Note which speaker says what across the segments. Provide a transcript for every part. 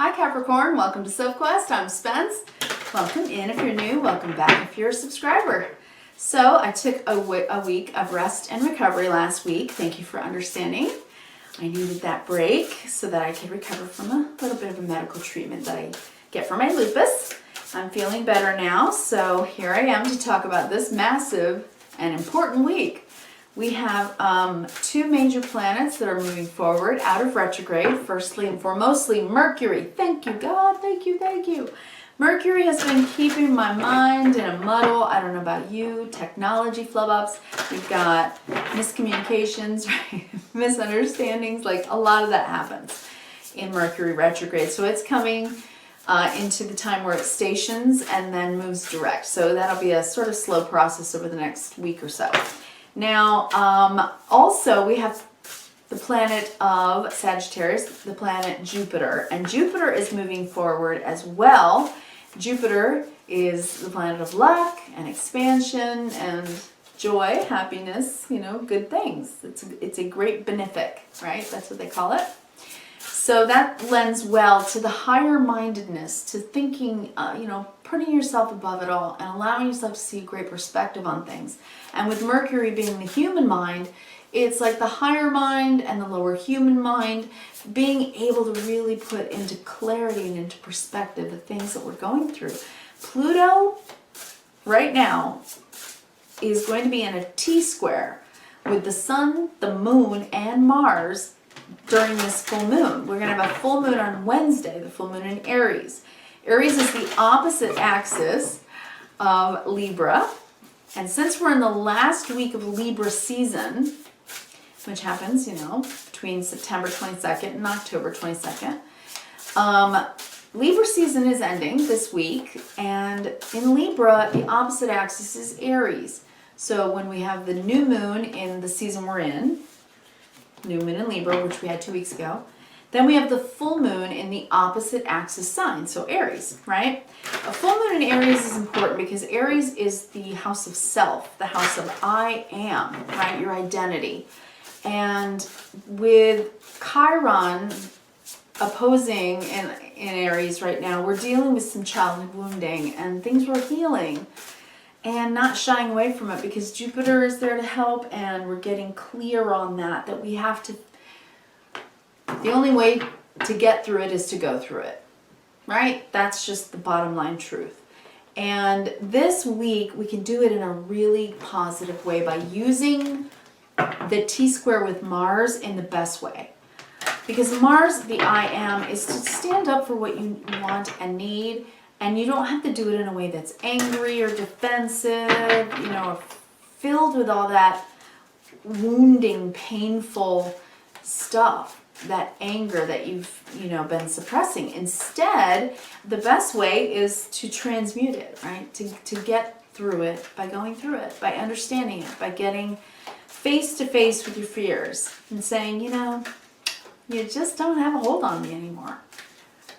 Speaker 1: Hi Capricorn, welcome to Sophquest. I'm Spence. Welcome in if you're new, welcome back if you're a subscriber. So I took a week of rest and recovery last week. Thank you for understanding. I needed that break so that I could recover from a little bit of a medical treatment that I get for my lupus. I'm feeling better now, so here I am to talk about this massive and important week. We have two major planets that are moving forward out of retrograde. Firstly and foremostly, Mercury. Thank you, God. Thank you, thank you. Mercury has been keeping my mind in a muddle. I don't know about you. Technology flub-ups. We've got miscommunications, right? Misunderstandings. Like a lot of that happens in Mercury retrograde. So it's coming into the time where it stations and then moves direct. So that'll be a sort of slow process over the next week or so. Now, also we have the planet of Sagittarius, the planet Jupiter, and Jupiter is moving forward as well. Jupiter is the planet of luck and expansion and joy, happiness, you know, good things. It's a great benefic, right? That's what they call it. So that lends well to the higher mindedness, to thinking, putting yourself above it all and allowing yourself to see a great perspective on things. And with Mercury being the human mind, it's like the higher mind and the lower human mind being able to really put into clarity and into perspective the things that we're going through. Pluto, right now, is going to be in a T-square with the Sun, the Moon, and Mars during this full moon. We're going to have a full moon on Wednesday, the full moon in Aries. Aries is the opposite axis of Libra. And since we're in the last week of Libra season, which happens, between September 22nd and October 22nd, Libra season is ending this week. And in Libra, the opposite axis is Aries. So when we have the new moon in the season we're in, new moon in Libra, which we had 2 weeks ago. Then we have the full moon in the opposite axis sign, so Aries, right? A full moon in Aries is important because Aries is the house of self, the house of I am, right? Your identity. And with Chiron opposing in Aries right now, we're dealing with some childhood wounding and things we're healing. And not shying away from it because Jupiter is there to help, and we're getting clear on that we have to, the only way to get through it is to go through it, right? That's just the bottom line truth. And this week we can do it in a really positive way by using the T-square with Mars in the best way. Because Mars, the I am, is to stand up for what you want and need. And you don't have to do it in a way that's angry or defensive, or filled with all that wounding, painful stuff, that anger that you've, been suppressing. Instead, the best way is to transmute it, right? To get through it by going through it, by understanding it, by getting face to face with your fears and saying, you just don't have a hold on me anymore.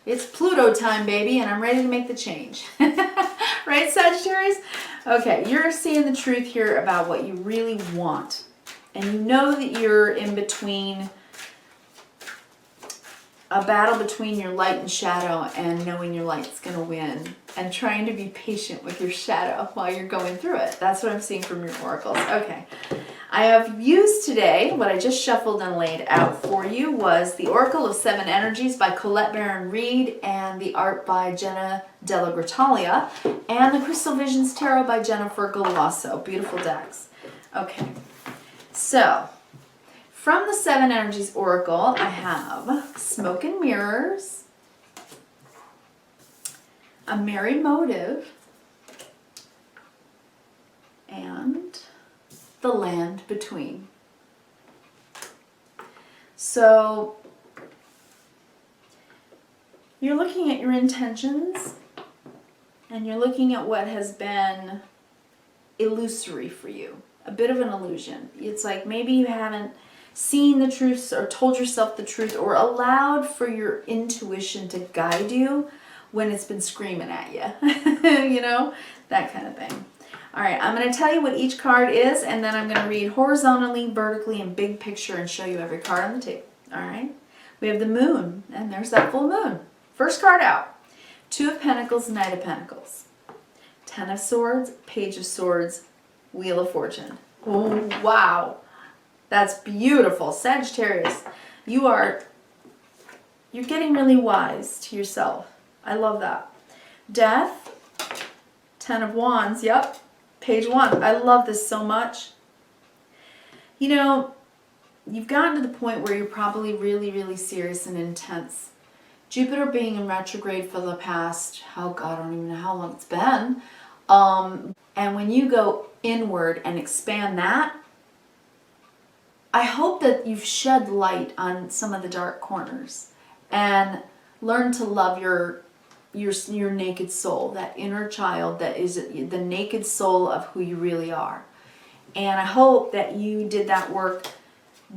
Speaker 1: It's Pluto time, baby, and I'm ready to make the change. Right, Sagittarius? Okay, you're seeing the truth here about what you really want. And you know that you're in between a battle between your light and shadow and knowing your light's going to win and trying to be patient with your shadow while you're going through it. That's what I'm seeing from your oracles. Okay. I have used today, what I just shuffled and laid out for you was the Oracle of Seven Energies by Colette Baron Reed and the art by Jenna Della Gratalia and the Crystal Visions Tarot by Jennifer Galasso. Beautiful decks. Okay, so from the Seven Energies Oracle, I have Smoke and Mirrors, a Merry Motive, and the Land Between. So you're looking at your intentions and you're looking at what has been illusory for you, a bit of an illusion. It's like maybe you haven't seen the truth or told yourself the truth or allowed for your intuition to guide you when it's been screaming at you, that kind of thing. All right, I'm going to tell you what each card is, and then I'm going to read horizontally, vertically, and big picture and show you every card on the tape. All right? We have the moon, and there's that full moon. First card out. Two of Pentacles, Knight of Pentacles. 10 of Swords, Page of Swords, Wheel of Fortune. Oh, wow. That's beautiful. Sagittarius, you're getting really wise to yourself. I love that. Death, 10 of Wands, yep. Page 1. I love this so much. You know, you've gotten to the point where you're probably really, really serious and intense. Jupiter being in retrograde for the past, oh God, I don't even know how long it's been. And when you go inward and expand that, I hope that you've shed light on some of the dark corners and learn to love your naked soul, that inner child that is the naked soul of who you really are. And I hope that you did that work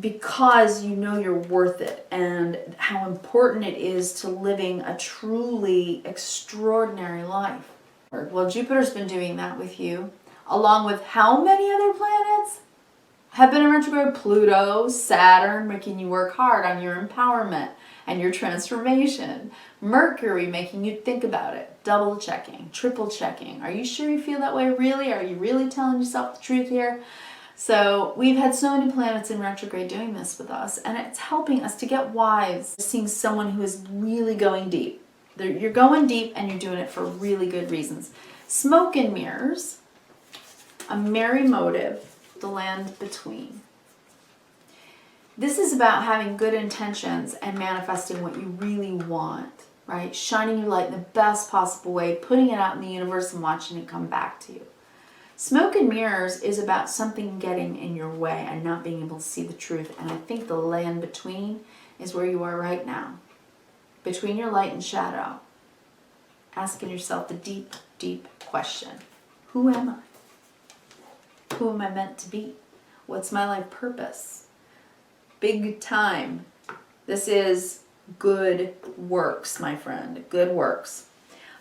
Speaker 1: because you know you're worth it and how important it is to living a truly extraordinary life. Well, Jupiter's been doing that with you, along with how many other planets have been in retrograde? Pluto, Saturn, making you work hard on your empowerment and your transformation. Mercury, making you think about it. Double checking, triple checking. Are you sure you feel that way? Really? Are you really telling yourself the truth here? So we've had so many planets in retrograde doing this with us, and it's helping us to get wise, seeing someone who is really going deep. You're going deep and you're doing it for really good reasons. Smoke and mirrors, a merry motive, the land between. This is about having good intentions and manifesting what you really want, right? Shining your light in the best possible way, putting it out in the universe and watching it come back to you. Smoke and mirrors is about something getting in your way and not being able to see the truth. And I think the land between is where you are right now. Between your light and shadow. Asking yourself the deep, deep question. Who am I? Who am I meant to be? What's my life purpose? Big time. This is good works, my friend. Good works.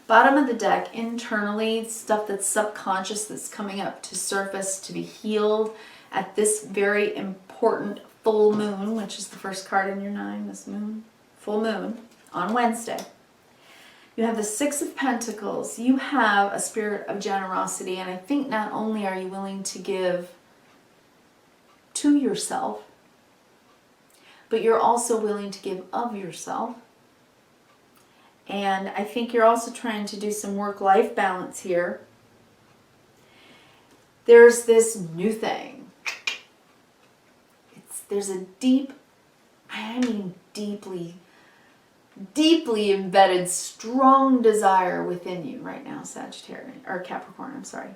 Speaker 1: Bottom of the deck, internally, stuff that's subconscious that's coming up to surface to be healed at this very important full moon, which is the first card in your 9, this moon, full moon, on Wednesday. You have the 6 of Pentacles. You have a spirit of generosity, and I think not only are you willing to give to yourself, but you're also willing to give of yourself. And I think you're also trying to do some work-life balance here. There's this new thing. There's a deep, I mean deeply, deeply embedded, strong desire within you right now, Sagittarius, or Capricorn, I'm sorry.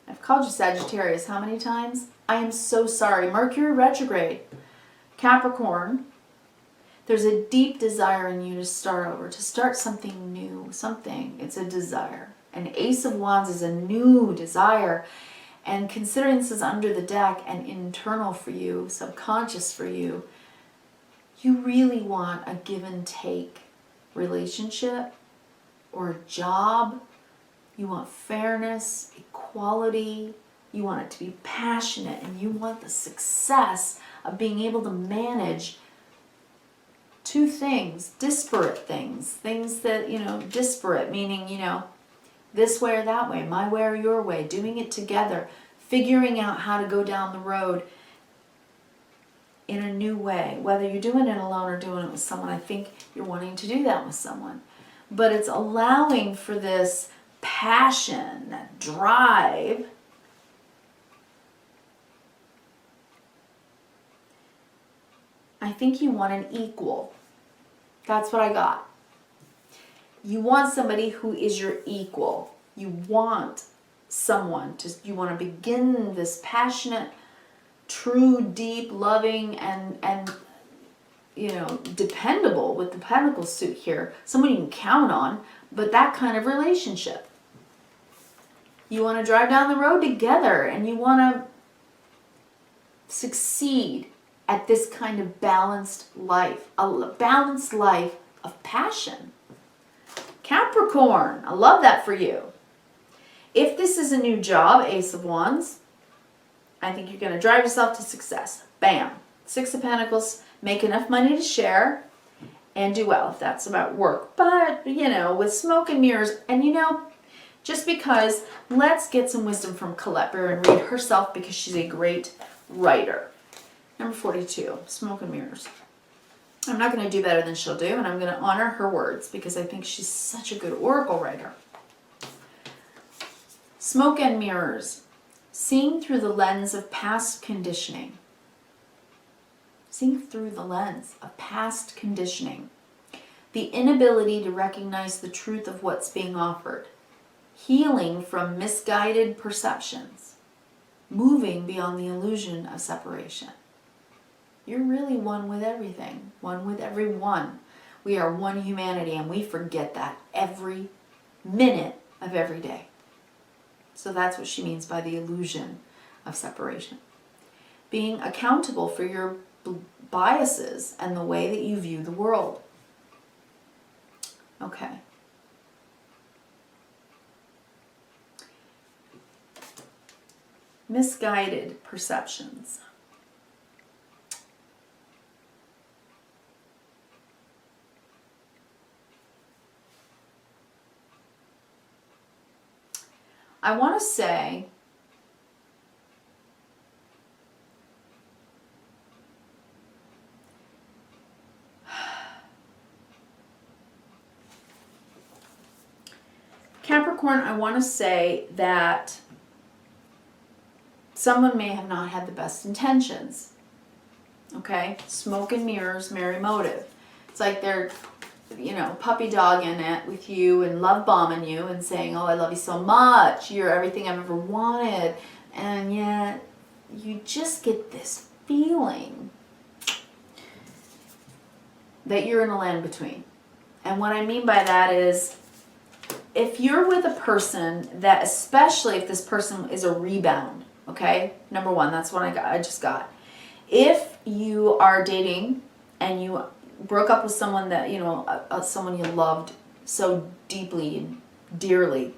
Speaker 1: I've called you Sagittarius how many times? I am so sorry. Mercury retrograde. Capricorn. There's a deep desire in you to start over, to start something new, something. It's a desire. An Ace of Wands is a new desire. And considering this is under the deck and internal for you, subconscious for you, you really want a give and take relationship or a job. You want fairness, equality. You want it to be passionate, and you want the success of being able to manage two things, disparate things that, disparate, meaning, this way or that way, my way or your way, doing it together, figuring out how to go down the road in a new way. Whether you're doing it alone or doing it with someone, I think you're wanting to do that with someone. But it's allowing for this passion, that drive, I think you want an equal. That's what I got. You want somebody who is your equal. You want someone you want to begin this passionate, true, deep, loving, and dependable with the Pentacles suit here. Someone you can count on, but that kind of relationship. You want to drive down the road together, and you want to succeed at this kind of balanced life, a balanced life of passion. Capricorn, I love that for you. If this is a new job, Ace of Wands, I think you're going to drive yourself to success. Bam. 6 of Pentacles, make enough money to share, and do well if that's about work. But, you know, with smoke and mirrors, and you know, just because, let's get some wisdom from Colette Bear and read herself because she's a great writer. Number 42, smoke and mirrors. I'm not going to do better than she'll do, and I'm going to honor her words because I think she's such a good oracle writer. Smoke and mirrors. Seeing through the lens of past conditioning. Seeing through the lens of past conditioning. The inability to recognize the truth of what's being offered. Healing from misguided perceptions. Moving beyond the illusion of separation. You're really one with everything. One with everyone. We are one humanity, and we forget that every minute of every day. So that's what she means by the illusion of separation. Being accountable for your biases and the way that you view the world. Okay. Misguided perceptions. I want to say Capricorn, I want to say that someone may have not had the best intentions. Okay? Smoke and mirrors, merry motive. It's like they're, you know, puppy dogging it with you and love bombing you and saying, oh, I love you so much. You're everything I've ever wanted. And yet you just get this feeling that you're in a land between. And what I mean by that is, if you're with a person that, especially if this person is a rebound, okay? Number one, that's what I just got. If you are dating and you broke up with someone that, you know, someone you loved so deeply and dearly,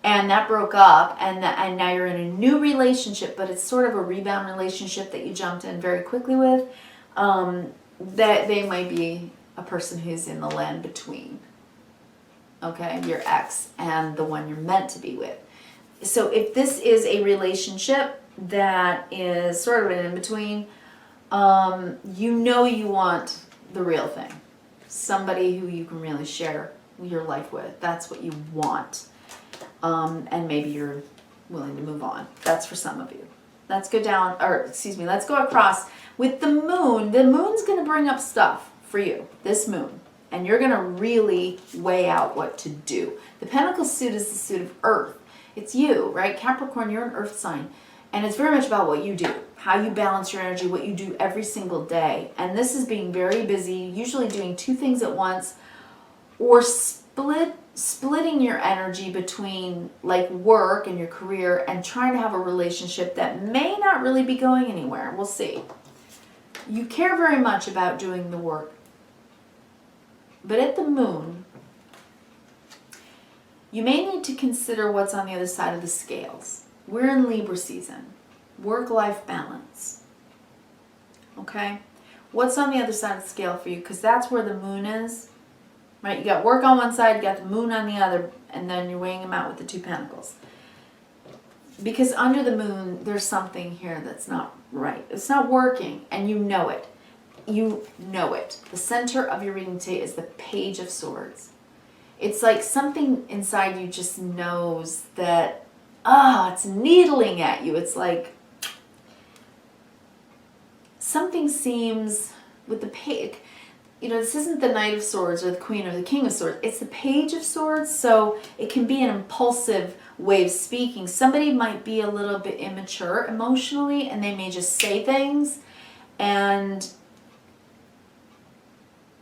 Speaker 1: and that broke up, and now you're in a new relationship, but it's sort of a rebound relationship that you jumped in very quickly with, that they might be a person who's in the land between. Okay, your ex and the one you're meant to be with. So if this is a relationship that is sort of an in-between, you know you want the real thing. Somebody who you can really share your life with. That's what you want. And maybe you're willing to move on. That's for some of you. Let's go down, or excuse me, let's go across with the moon. The moon's going to bring up stuff for you, this moon. And you're going to really weigh out what to do. The Pentacle suit is the suit of Earth. It's you, right? Capricorn, you're an Earth sign. And it's very much about what you do, how you balance your energy, what you do every single day. And this is being very busy, usually doing two things at once, or splitting your energy between like work and your career and trying to have a relationship that may not really be going anywhere. We'll see. You care very much about doing the work. But at the moon, you may need to consider what's on the other side of the scales. We're in Libra season. Work-life balance. Okay? What's on the other side of the scale for you? Because that's where the moon is. Right? You got work on one side, you got the moon on the other, and then you're weighing them out with the two pentacles. Because under the moon, there's something here that's not right. It's not working, and you know it. You know it. The center of your reading today is the Page of Swords. It's like something inside you just knows that, it's needling at you. It's like something seems with the page, you know, this isn't the Knight of Swords or the Queen or the King of Swords. It's the Page of Swords, so it can be an impulsive way of speaking. Somebody might be a little bit immature emotionally, and they may just say things, and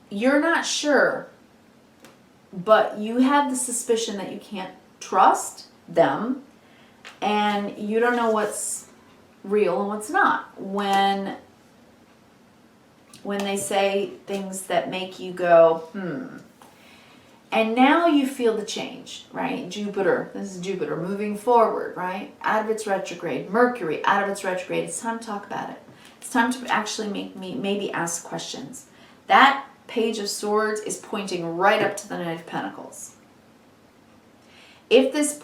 Speaker 1: you're not sure, but you have the suspicion that you can't trust them, and you don't know what's real and what's not when they say things that make you go, And now you feel the change, right? Jupiter, this is Jupiter moving forward, right? Out of its retrograde. Mercury, out of its retrograde. It's time to talk about it. It's time to actually make me maybe ask questions. That Page of Swords is pointing right up to the Knight of Pentacles. If this,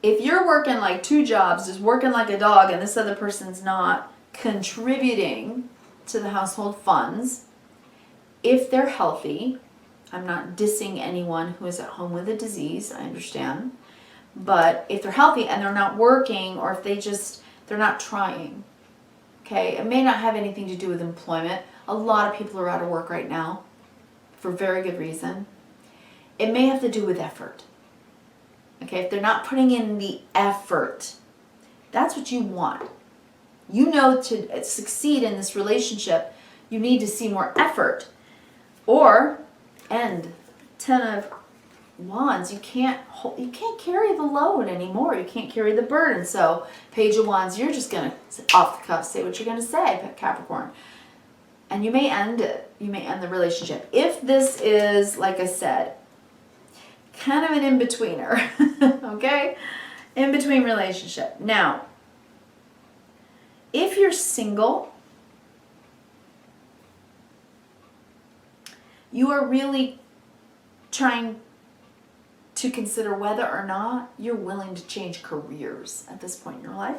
Speaker 1: if you're working like 2 jobs, just working like a dog, and this other person's not contributing to the household funds, if they're healthy, I'm not dissing anyone who is at home with a disease, I understand, but if they're healthy and they're not working, or if they're not trying, okay, it may not have anything to do with employment. A lot of people are out of work right now for very good reason. It may have to do with effort. Okay, if they're not putting in the effort, that's what you want. You know, to succeed in this relationship, you need to see more effort. Or, and 10 of Wands, you can't carry the load anymore. You can't carry the burden. So, Page of Wands, you're just going to, off the cuff, say what you're going to say, Capricorn. And you may end it. You may end the relationship. If this is, like I said, kind of an in-betweener, okay? In-between relationship. Now, if you're single, you are really trying to consider whether or not you're willing to change careers at this point in your life.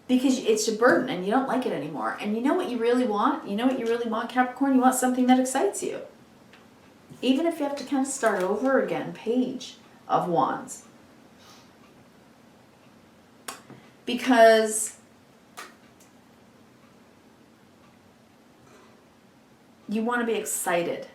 Speaker 1: Because it's a burden and you don't like it anymore. And you know what you really want? You know what you really want, Capricorn? You want something that excites you. Even if you have to kind of start over again, Page of Wands. Because you want to be excited.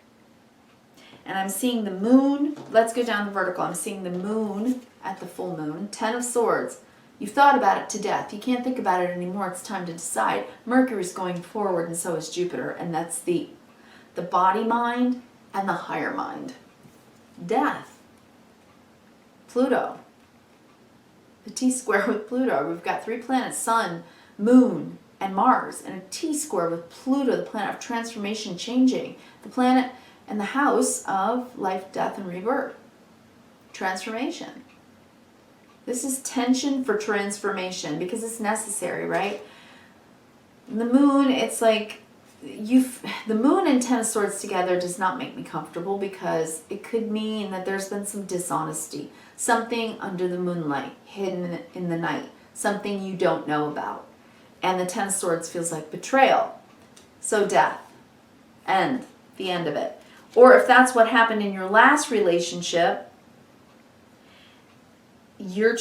Speaker 1: And I'm seeing the moon. Let's go down the vertical. I'm seeing the moon at the full moon. 10 of Swords. You've thought about it to death. You can't think about it anymore. It's time to decide. Mercury's going forward, and so is Jupiter. And that's the body mind and the higher mind. Death. Pluto. The T-square with Pluto. We've got 3 planets, Sun, Moon, and Mars. And a T-square with Pluto, the planet of transformation, changing. The planet and the house of life, death, and rebirth. Transformation. This is tension for transformation because it's necessary, right? The moon, it's like the moon and 10 of Swords together does not make me comfortable because it could mean that there's been some dishonesty, something under the moonlight, hidden in the night, something you don't know about. And the 10 of Swords feels like betrayal. So death. End. The end of it. Or if that's what happened in your last relationship, you're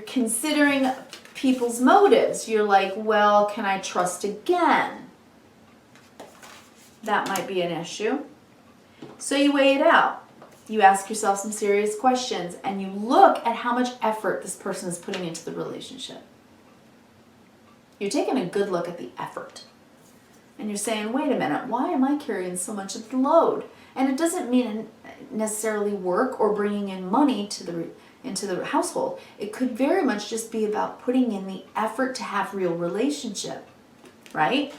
Speaker 1: considering people's motives. You're like, well, can I trust again? That might be an issue. So you weigh it out. You ask yourself some serious questions and you look at how much effort this person is putting into the relationship. You're taking a good look at the effort. And you're saying, wait a minute, why am I carrying so much of the load? And it doesn't mean necessarily work or bringing in money into the household. It could very much just be about putting in the effort to have real relationship, right?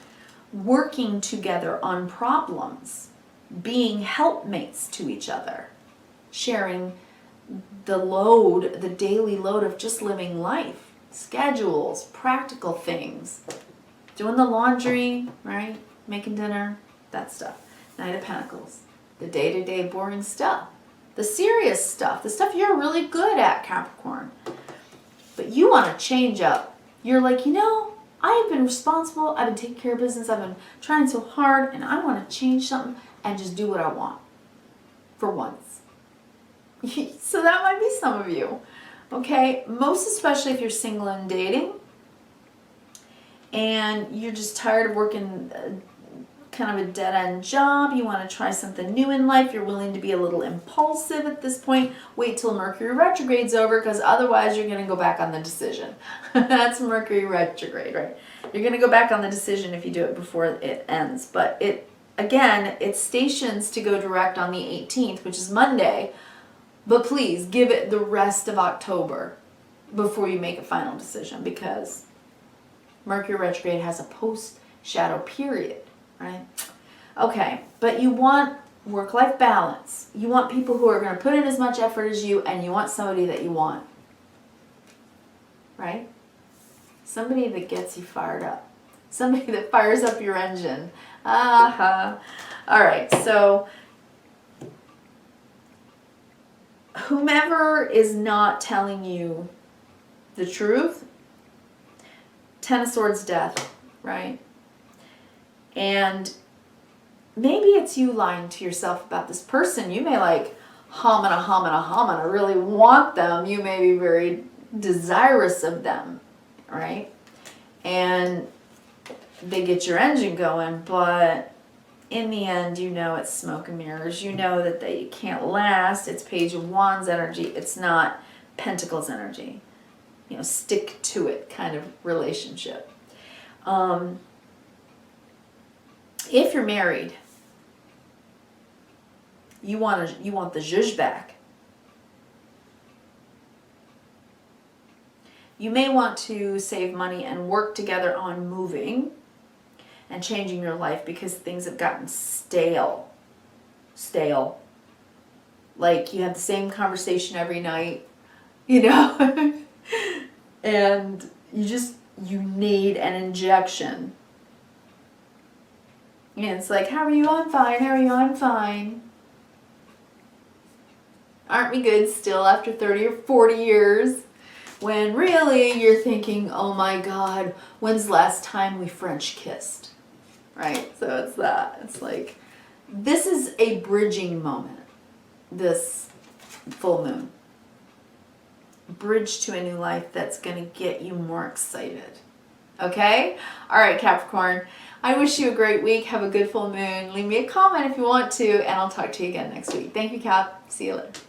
Speaker 1: Working together on problems, being helpmates to each other, sharing the load, the daily load of just living life, schedules, practical things, doing the laundry, right? Making dinner, that stuff. Knight of Pentacles, the day-to-day boring stuff, the serious stuff, the stuff you're really good at, Capricorn. But you want to change up. You're like, you know, I've been responsible, I've been taking care of business, I've been trying so hard, and I want to change something and just do what I want for once. So that might be some of you, okay? Most especially if you're single and dating, and you're just tired of working kind of a dead-end job, you want to try something new in life, you're willing to be a little impulsive at this point, wait till Mercury retrograde's over, because otherwise you're going to go back on the decision. That's Mercury retrograde, right? You're going to go back on the decision if you do it before it ends. But it stations to go direct on the 18th, which is Monday, but please give it the rest of October before you make a final decision, because Mercury retrograde has a post-shadow period. Right? Okay, but you want work-life balance. You want people who are going to put in as much effort as you, and you want somebody that you want. Right? Somebody that gets you fired up. Somebody that fires up your engine. All right, so whomever is not telling you the truth, Ten of Swords, death, right? And maybe it's you lying to yourself about this person. You may like homina, really want them. You may be very desirous of them, right? And they get your engine going, but in the end, you know it's smoke and mirrors. You know that they can't last. It's Page of Wands energy. It's not Pentacles energy. You know, stick to it kind of relationship. If you're married, you want the zhuzh back. You may want to save money and work together on moving and changing your life because things have gotten stale. Like you have the same conversation every night, you know, and you need an injection. And it's like, how are you? I'm fine. How are you? I'm fine. Aren't we good still after 30 or 40 years? When really you're thinking, oh my God, when's the last time we French kissed? Right? So it's that. It's like, this is a bridging moment, this full moon. Bridge to a new life that's going to get you more excited. Okay? All right, Capricorn. I wish you a great week. Have a good full moon. Leave me a comment if you want to, and I'll talk to you again next week. Thank you, Cap. See you later.